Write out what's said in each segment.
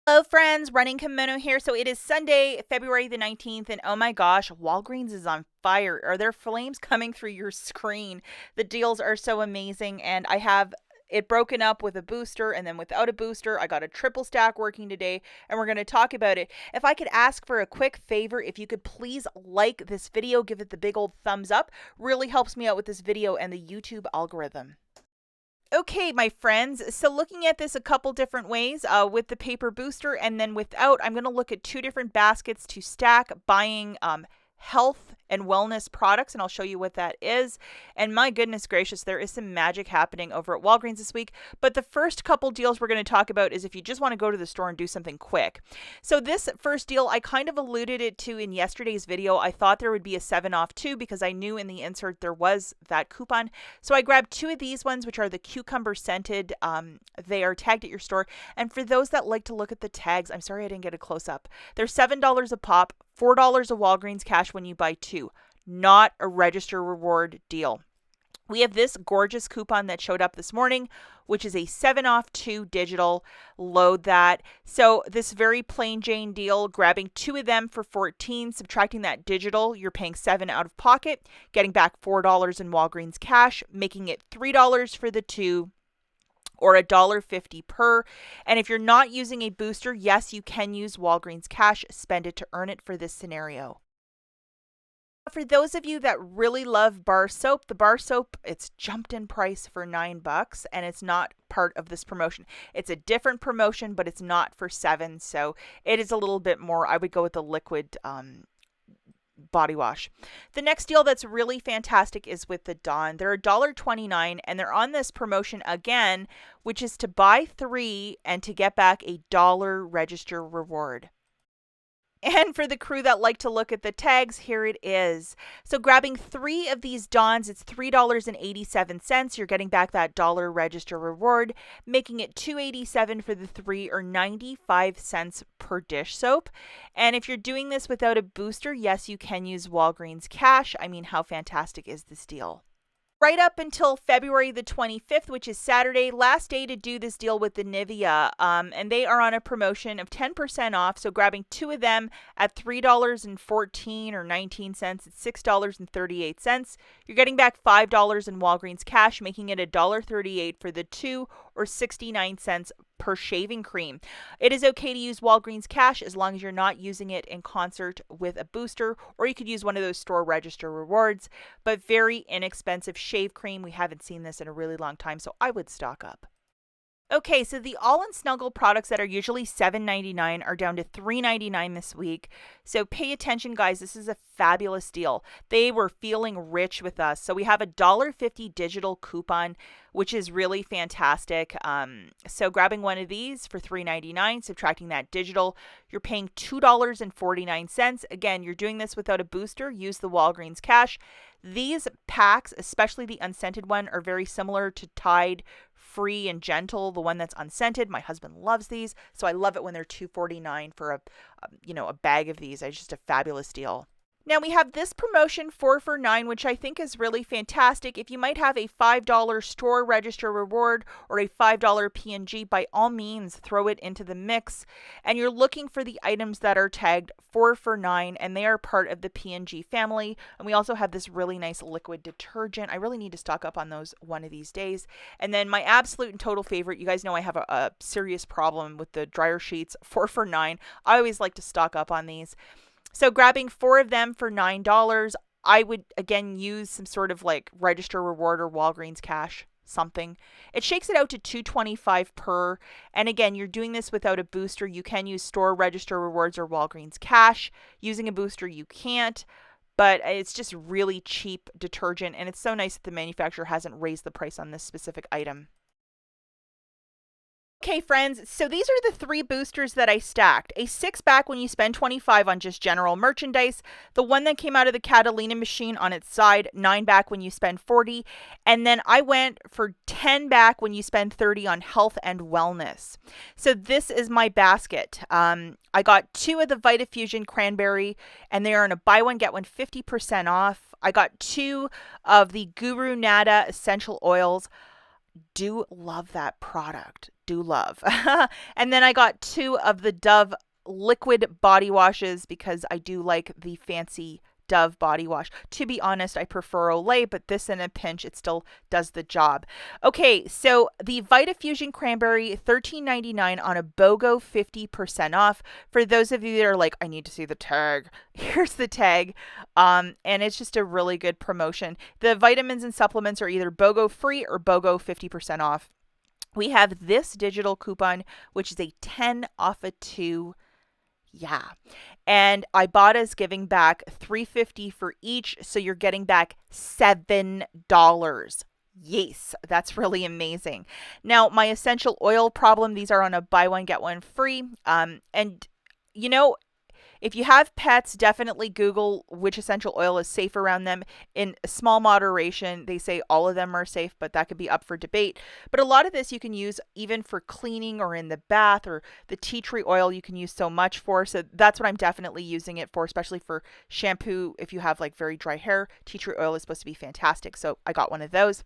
Hello friends, Running Kimono here. So it is Sunday, February the 19th, and oh my gosh, Walgreens is on fire. Are there flames coming through your screen? The deals are so amazing, and I have it broken up with a booster and then without a booster. I got a triple stack working today, and we're going to talk about it. If I could ask for a quick favor, if you could please like this video, give it the big old thumbs up. Really helps me out with this video and the YouTube algorithm. Okay, my friends, so looking at this a couple different ways with the paper booster and then without, I'm going to look at two different baskets to stack buying health and wellness products, and I'll show you what that is. And my goodness gracious, there is some magic happening over at Walgreens this week. But the first couple deals we're going to talk about is if you just want to go to the store and do something quick. So this first deal, I kind of alluded it to in yesterday's video. I thought there would be a 7 off too because I knew in the insert there was that coupon. So I grabbed two of these ones, which are the cucumber scented. They are tagged at your store. And for those that like to look at the tags, I'm sorry I didn't get a close up. They're $7 a pop, $4 a Walgreens cash when you buy two. Not a register reward deal. We have this gorgeous coupon that showed up this morning, which is a 7 off 2 digital. Load that. So this very plain Jane deal, grabbing two of them for $14, subtracting that digital, you're paying $7 out of pocket, getting back $4 in Walgreens cash, making it $3 for the two, or $1.50 per. And if you're not using a booster, yes, you can use Walgreens cash. Spend it to earn it for this scenario. For those of you that really love bar soap, the bar soap, it's jumped in price for $9 and it's not part of this promotion. It's a different promotion, but it's not for $7. So it is a little bit more. I would go with the liquid body wash. The next deal that's really fantastic is with the Dawn. They're $1.29 and they're on this promotion again, which is to buy three and to get back a $1 register reward. And for the crew that like to look at the tags, here it is. So grabbing three of these Dawns, it's $3.87. You're getting back that $1 register reward, making it $2.87 for the three, or 95 cents per dish soap. And if you're doing this without a booster, yes, you can use Walgreens cash. I mean, how fantastic is this deal? Right up until February the 25th, which is Saturday, last day to do this deal with the Nivea. And they are on a promotion of 10% off. So grabbing two of them at $3.14 or 19 cents, it's $6.38. You're getting back $5 in Walgreens cash, making it $1.38 for the two, or 69 cents per shaving cream. It is okay to use Walgreens cash as long as you're not using it in concert with a booster, or you could use one of those store register rewards, but very inexpensive shave cream. We haven't seen this in a really long time, so I would stock up. Okay, so the All and Snuggle products that are usually $7.99 are down to $3.99 this week. So pay attention, guys. This is a fabulous deal. They were feeling rich with us. So we have a $1.50 digital coupon, which is really fantastic. So grabbing one of these for $3.99, subtracting that digital, you're paying $2.49. Again, you're doing this without a booster. Use the Walgreens cash. These packs, especially the unscented one, are very similar to Tide Free and Gentle, the one that's unscented. My husband loves these, so I love it when they're $2.49 for a bag of these. It's just a fabulous deal. Now we have this promotion 4 for $9, which I think is really fantastic. If you might have a $5 store register reward or a $5 P&G, by all means throw it into the mix. And you're looking for the items that are tagged 4 for $9, and they are part of the P&G family. And we also have this really nice liquid detergent. I really need to stock up on those one of these days. And then my absolute and total favorite, you guys know I have a serious problem with the dryer sheets, 4 for $9. I always like to stock up on these. So grabbing four of them for $9, I would, again, use some sort of like register reward or Walgreens cash, something. It shakes it out to $2.25 per. And again, you're doing this without a booster. You can use store register rewards or Walgreens cash. Using a booster, you can't. But it's just really cheap detergent. And it's so nice that the manufacturer hasn't raised the price on this specific item. Okay, friends, so these are the three boosters that I stacked. A 6-pack when you spend $25 on just general merchandise. The one that came out of the Catalina machine on its side, 9-pack when you spend $40. And then I went for 10-pack when you spend $30 on health and wellness. So this is my basket. I got two of the Vitafusion Cranberry, and they are on a buy one, get one 50% off. I got two of the Guru Nada Essential Oils. Do love that product. Do love. And then I got 2 of the Dove liquid body washes because I do like the fancy Dove body wash. To be honest, I prefer Olay, but this in a pinch, it still does the job. Okay, so the Vitafusion Cranberry, $13.99 on a BOGO, 50% off. For those of you that are like, I need to see the tag, here's the tag. And it's just a really good promotion. The vitamins and supplements are either BOGO free or BOGO 50% off. We have this digital coupon, which is a 10 off of 2. Yeah. And IBOTTA is giving back $3.50 for each, so you're getting back $7. Yes, that's really amazing. Now, my essential oil problem, these are on a buy one, get one free. And you know, if you have pets, definitely Google which essential oil is safe around them in small moderation. They say all of them are safe, but that could be up for debate. But a lot of this you can use even for cleaning or in the bath, or the tea tree oil you can use so much for. So that's what I'm definitely using it for, especially for shampoo. If you have like very dry hair, tea tree oil is supposed to be fantastic. So I got one of those.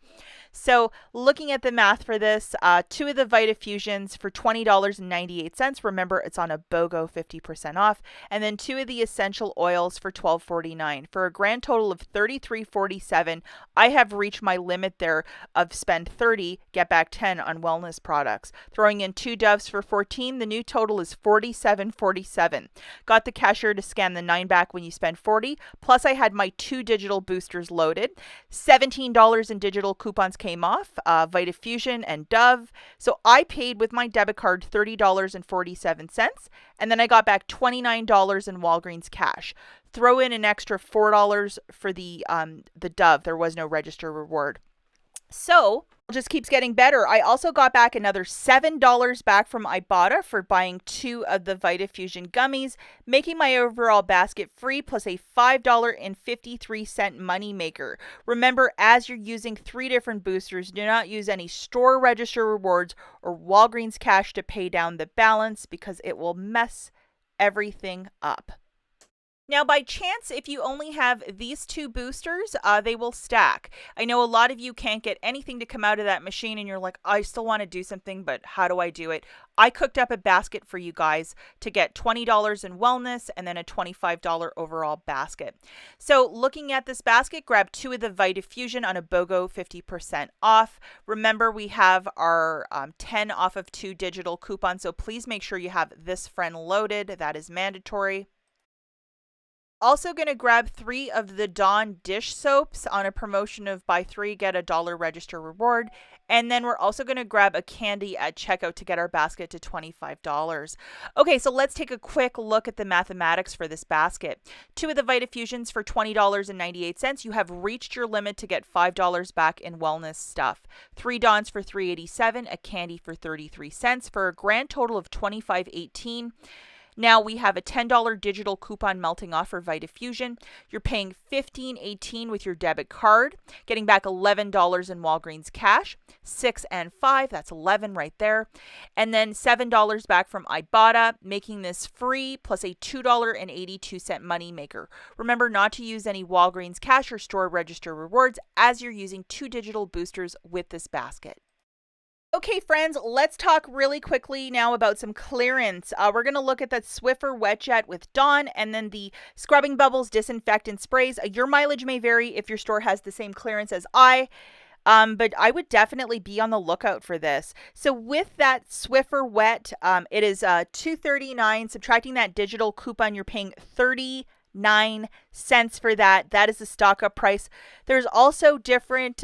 So looking at the math for this, 2 of the Vitafusions for $20.98. Remember, it's on a BOGO 50% off. And then 2 of the essential oils for $12.49 for a grand total of $33.47. I have reached my limit there of spend $30, get back $10 on wellness products. Throwing in 2 Doves for $14, the new total is $47.47. Got the cashier to scan the 9 back when you spend $40. Plus, I had my 2 digital boosters loaded. $17 in digital coupons came off, Vitafusion and Dove. So I paid with my debit card $30.47, and then I got back $29 in Walgreens cash. Throw in an extra $4 for the Dove. There was no register reward. So it just keeps getting better. I also got back another $7 back from IBOTTA for buying 2 of the Vitafusion gummies, making my overall basket free, plus a $5.53 money maker. Remember, as you're using 3 different boosters, do not use any store register rewards or Walgreens cash to pay down the balance, because it will mess everything up. Now, by chance, if you only have these 2 boosters, they will stack. I know a lot of you can't get anything to come out of that machine, and you're like, I still want to do something, but how do I do it? I cooked up a basket for you guys to get $20 in wellness and then a $25 overall basket. So looking at this basket, grab 2 of the Vitafusion on a BOGO 50% off. Remember, we have our 10 off of 2 digital coupons, so please make sure you have this friend loaded. That is mandatory. Also going to grab 3 of the Dawn dish soaps on a promotion of buy 3, get $1 register reward. And then we're also going to grab a candy at checkout to get our basket to $25. Okay, so let's take a quick look at the mathematics for this basket. 2 of the Vitafusions for $20.98. You have reached your limit to get $5 back in wellness stuff. 3 Dawns for $3.87, a candy for 33 cents for a grand total of $25.18. Now we have a $10 digital coupon melting off for Vitafusion. You're paying $15.18 with your debit card, getting back $11 in Walgreens cash. 6 and 5, that's 11 right there. And then $7 back from IBOTTA, making this free, plus a $2.82 money maker. Remember not to use any Walgreens cash or store register rewards as you're using 2 digital boosters with this basket. Okay, friends, let's talk really quickly now about some clearance. We're going to look at that Swiffer Wet Jet with Dawn, and then the Scrubbing Bubbles disinfectant sprays. Your mileage may vary if your store has the same clearance as but I would definitely be on the lookout for this. So with that Swiffer Wet, it is $2.39. Subtracting that digital coupon, you're paying 39 cents for that. That is the stock up price. There's also different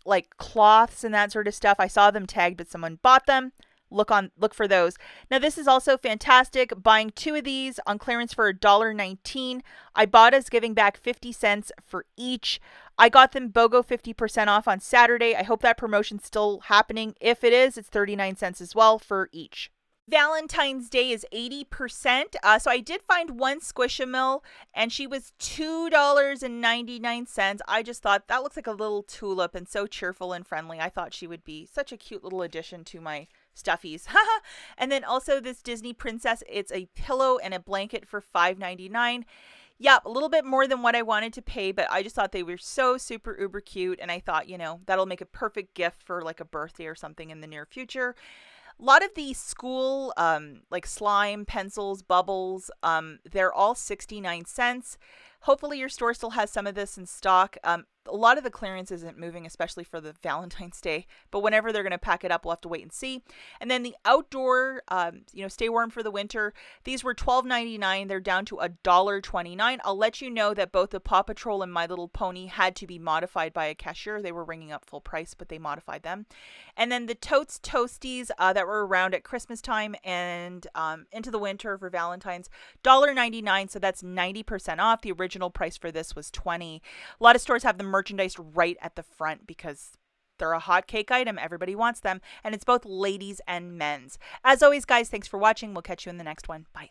like cloths and that sort of stuff. I saw them tagged, but someone bought them. Look for those. Now this is also fantastic. Buying 2 of these on clearance for $1.19. IBOTTA is giving back 50 cents for each. I got them BOGO 50% off on Saturday. I hope that promotion's still happening. If it is, it's 39 cents as well for each. Valentine's Day is 80%. So I did find one Squishamil, and she was $2.99. I just thought that looks like a little tulip and so cheerful and friendly. I thought she would be such a cute little addition to my stuffies. And then also this Disney princess. It's a pillow and a blanket for $5.99. Yeah, a little bit more than what I wanted to pay, but I just thought they were so super uber cute. And I thought, that'll make a perfect gift for like a birthday or something in the near future. A lot of the school, like slime, pencils, bubbles, they're all 69 cents. Hopefully, your store still has some of this in stock. A lot of the clearance isn't moving, especially for the Valentine's Day. But whenever they're going to pack it up, we'll have to wait and see. And then the outdoor, stay warm for the winter. These were $12.99. They're down to $1.29. I'll let you know that both the Paw Patrol and My Little Pony had to be modified by a cashier. They were ringing up full price, but they modified them. And then the Totes Toasties that were around at Christmas time and into the winter for Valentine's, $1.99. So that's 90% off. The original price for this was $20. A lot of stores have them merchandise right at the front because they're a hot cake item. Everybody wants them. And it's both ladies and men's. As always, guys, thanks for watching. We'll catch you in the next one. Bye.